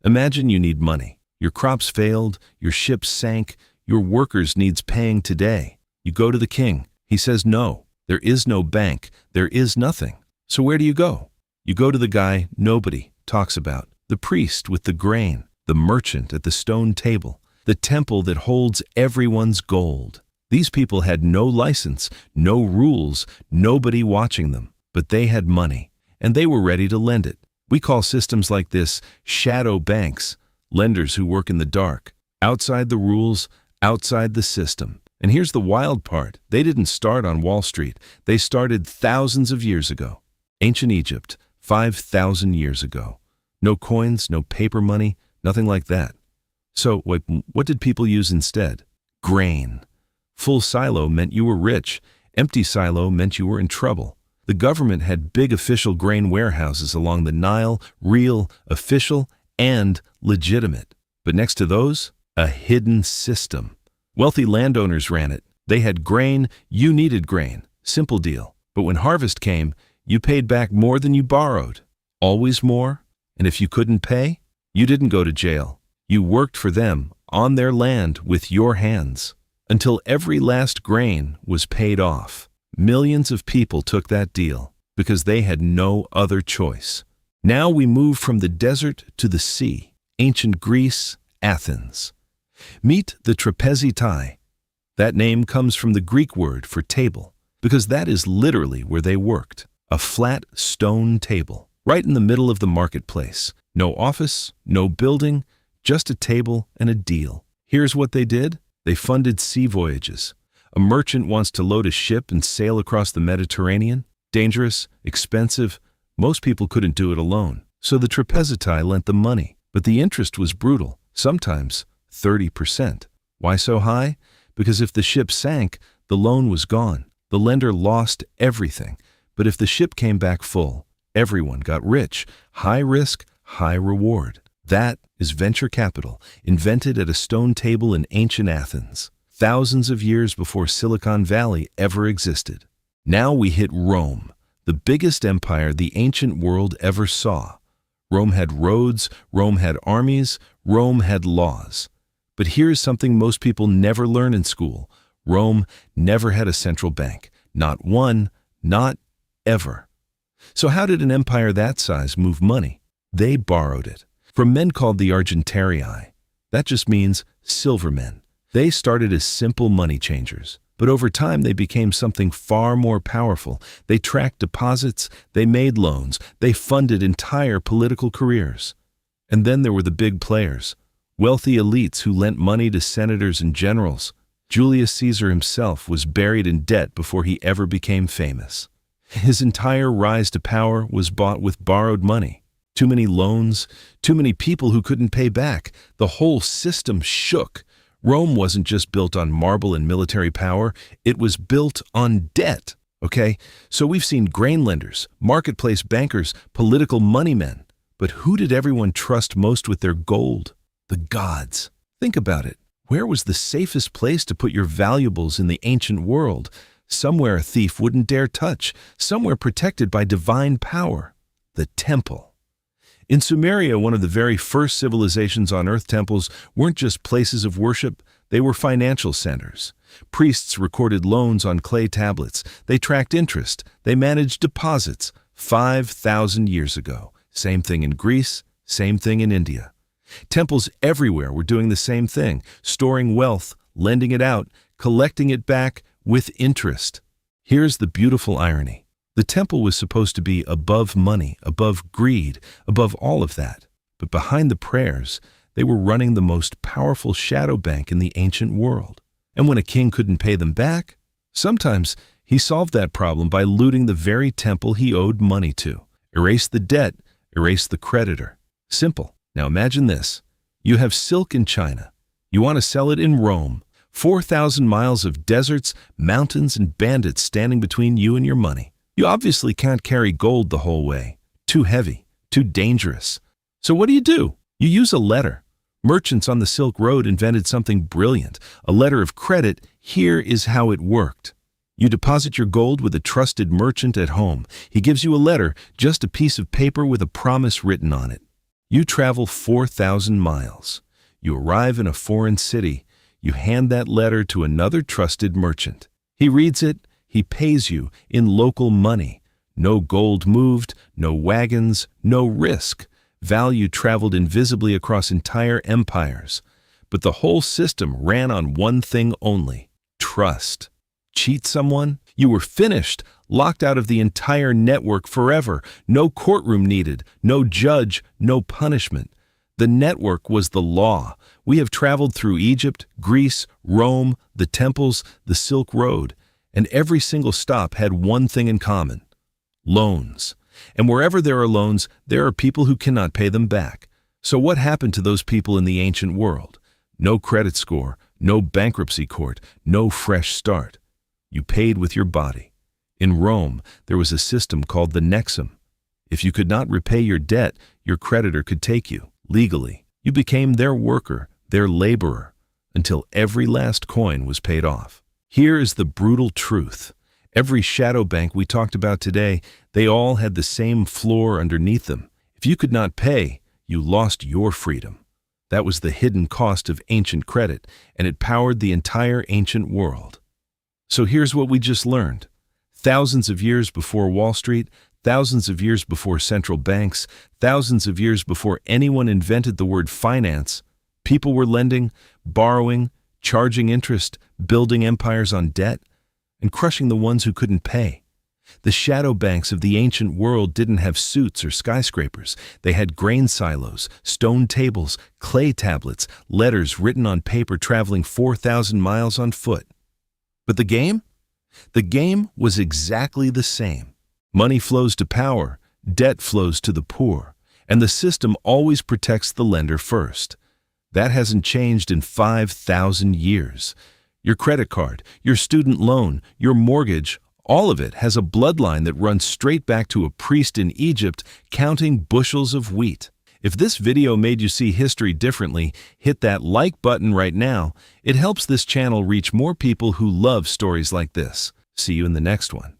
Imagine you need money. Your crops failed, your ship sank, your workers needs paying today. You go to the king. He says no. There is no bank. There is nothing. So where do you go? You go to the guy nobody talks about. The priest with the grain, the merchant at the stone table, the temple that holds everyone's gold. These people had no license, no rules, nobody watching them, but they had money, and they were ready to lend it. We call systems like this shadow banks, lenders who work in the dark, outside the rules, outside the system. And here's the wild part. They didn't start on Wall Street. They started thousands of years ago. Ancient Egypt, 5,000 years ago. No coins, no paper money, nothing like that. So what did people use instead? Grain. Full silo meant you were rich. Empty silo meant you were in trouble. The government had big official grain warehouses along the Nile, real, official, and legitimate. But next to those, a hidden system. Wealthy landowners ran it. They had grain, you needed grain. Simple deal. But when harvest came, you paid back more than you borrowed. Always more. And if you couldn't pay, you didn't go to jail. You worked for them on their land with your hands until every last grain was paid off. Millions of people took that deal because they had no other choice. Now we move from the desert to the sea. Ancient Greece, Athens. Meet the Trapezitai. That name comes from the Greek word for table, because that is literally where they worked. A flat stone table, right in the middle of the marketplace. No office, no building, just a table and a deal. Here's what they did. They funded sea voyages. A merchant wants to load a ship and sail across the Mediterranean. Dangerous, expensive. Most people couldn't do it alone. So the Trapezitai lent the money. But the interest was brutal, sometimes 30%. Why so high? Because if the ship sank, the loan was gone. The lender lost everything. But if the ship came back full, everyone got rich. High risk, high reward. That is venture capital, invented at a stone table in ancient Athens, thousands of years before Silicon Valley ever existed. Now we hit Rome, the biggest empire the ancient world ever saw. Rome had roads, Rome had armies, Rome had laws. But here's something most people never learn in school. Rome never had a central bank. Not one, not ever. So how did an empire that size move money? They borrowed it from men called the Argentarii. That just means silver men. They started as simple money changers, but over time they became something far more powerful. They tracked deposits, they made loans, they funded entire political careers. And then there were the big players, wealthy elites who lent money to senators and generals. Julius Caesar himself was buried in debt before he ever became famous. His entire rise to power was bought with borrowed money. Too many loans, too many people who couldn't pay back. The whole system shook. Rome wasn't just built on marble and military power, it was built on debt, okay? So we've seen grain lenders, marketplace bankers, political money men. But who did everyone trust most with their gold? The gods. Think about it. Where was the safest place to put your valuables in the ancient world? Somewhere a thief wouldn't dare touch, somewhere protected by divine power. The temple. In Sumeria, one of the very first civilizations on Earth, temples weren't just places of worship, they were financial centers. Priests recorded loans on clay tablets, they tracked interest, they managed deposits 5,000 years ago. Same thing in Greece, same thing in India. Temples everywhere were doing the same thing, storing wealth, lending it out, collecting it back with interest. Here's the beautiful irony. The temple was supposed to be above money, above greed, above all of that. But behind the prayers, they were running the most powerful shadow bank in the ancient world. And when a king couldn't pay them back, sometimes he solved that problem by looting the very temple he owed money to. Erase the debt, erase the creditor. Simple. Now imagine this. You have silk in China. You want to sell it in Rome. 4,000 miles of deserts, mountains, and bandits standing between you and your money. You obviously can't carry gold the whole way. Too heavy, too dangerous. So what do? You use a letter. Merchants on the Silk Road invented something brilliant. A letter of credit. Here is how it worked. You deposit your gold with a trusted merchant at home. He gives you a letter, just a piece of paper with a promise written on it. You travel 4,000 miles. You arrive in a foreign city. You hand that letter to another trusted merchant. He reads it. He pays you in local money. No gold moved, no wagons, no risk. Value traveled invisibly across entire empires. But the whole system ran on one thing only: trust. Cheat someone? You were finished, locked out of the entire network forever. No courtroom needed, no judge, no punishment. The network was the law. We have traveled through Egypt, Greece, Rome, the temples, the Silk Road, and every single stop had one thing in common: loans. And wherever there are loans, there are people who cannot pay them back. So what happened to those people in the ancient world? No credit score, no bankruptcy court, no fresh start. You paid with your body. In Rome, there was a system called the Nexum. If you could not repay your debt, your creditor could take you. Legally, you became their worker, their laborer, until every last coin was paid off. Here is the brutal truth. Every shadow bank we talked about today, they all had the same floor underneath them. If you could not pay, you lost your freedom. That was the hidden cost of ancient credit, and it powered the entire ancient world. So here's what we just learned. Thousands of years before Wall Street, thousands of years before central banks, thousands of years before anyone invented the word finance, people were lending, borrowing, charging interest, building empires on debt, and crushing the ones who couldn't pay. The shadow banks of the ancient world didn't have suits or skyscrapers. They had grain silos, stone tables, clay tablets, letters written on paper traveling 4,000 miles on foot. But the game? The game was exactly the same. Money flows to power, debt flows to the poor, and the system always protects the lender first. That hasn't changed in 5,000 years. Your credit card, your student loan, your mortgage, all of it has a bloodline that runs straight back to a priest in Egypt counting bushels of wheat. If this video made you see history differently, hit that like button right now. It helps this channel reach more people who love stories like this. See you in the next one.